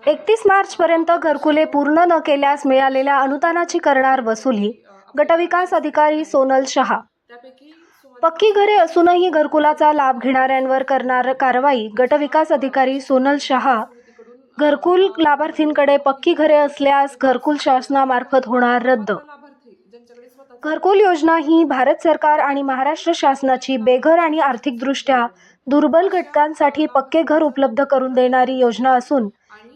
31 मार्चपर्यंत घरकुले पूर्ण न केल्यास मिळालेल्या अनुदानाची करणार वसुली. गटविकास अधिकारी सोनल शहा. पक्की घरे असूनही घरकुलाचा लाभ घेणाऱ्यांवर करणार कारवाई. गटविकास अधिकारी सोनल शहा. घरकुल लाभार्थींकडे पक्की घरे असल्यास घरकुल शासनामार्फत होणार रद्द. घरकुल योजना ही भारत सरकार आणि महाराष्ट्र शासनाची बेघर आणि आर्थिकदृष्ट्या दुर्बल घटकांसाठी पक्के घर उपलब्ध करून देणारी योजना असून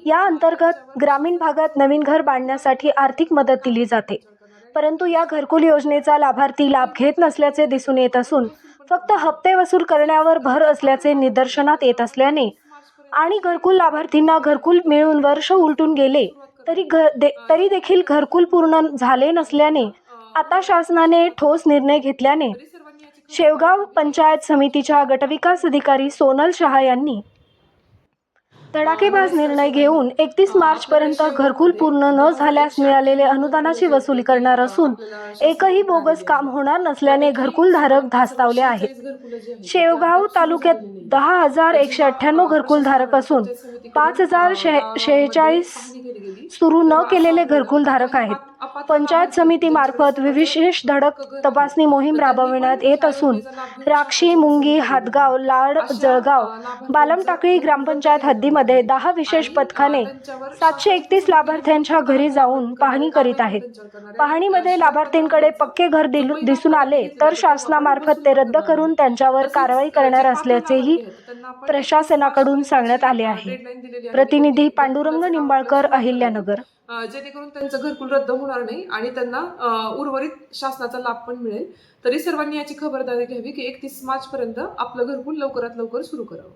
या अंतर्गत ग्रामीण भागात नवीन घर बांधण्यासाठी आर्थिक मदत दिली जाते. परंतु या घरकुल योजनेचा लाभार्थी लाभ घेत नसल्याचे दिसून येत असून फक्त हप्ते वसूल करण्यावर भर असल्याचे निदर्शनात येत असल्याने आणि घरकुल लाभार्थींना घरकुल मिळून वर्ष उलटून गेले तरी देखील घरकुल पूर्ण झाले नसल्याने आता शासनाने ठोस निर्णय घेतल्याने शेवगाव पंचायत समितीच्या गटविकास अधिकारी सोनल शहा यांनी धडाकेबाज निर्णय घेऊन 31 मार्चपर्यंत घरकुल पूर्ण न झाल्यास मिळालेले अनुदानाची वसुली करणार असून एकही बोगस काम होणार नसल्याने घरकुल धारक धास्तावले आहेत. शेवगाव तालुक्यात 10,198 घरकुल धारक असून 5,046 सुरू न केलेले घरकुल धारक आहेत. पंचायत समितीमार्फत विशेष धडक तपासणी मोहीम राबविण्यात येत असून राक्षी, मुंगी, हातगाव, लाड, जळगाव, बालमटाकळी ग्रामपंचायत हद्दीमध्ये 10 विशेष पथकाने 731 लाभार्थ्यांच्या घरी जाऊन पाहणी करीत आहेत. पाहणीमध्ये लाभार्थींकडे पक्के घर दिसून आले तर शासनामार्फत ते रद्द करून त्यांच्यावर कारवाई करणार असल्याचेही प्रशासनाकडून सांगण्यात आले आहे. प्रतिनिधी पांडुरंग निंबाळकर, अहिल्यानगर. जेणेकरून त्यांचं घरकुल रद्द होणार नाही आणि त्यांना उर्वरित शासनाचा लाभ पण मिळेल. तरी सर्वांनी याची खबरदारी घ्यावी की 31 मार्चपर्यंत आपलं घरकुल लवकरात लवकर सुरू करावं.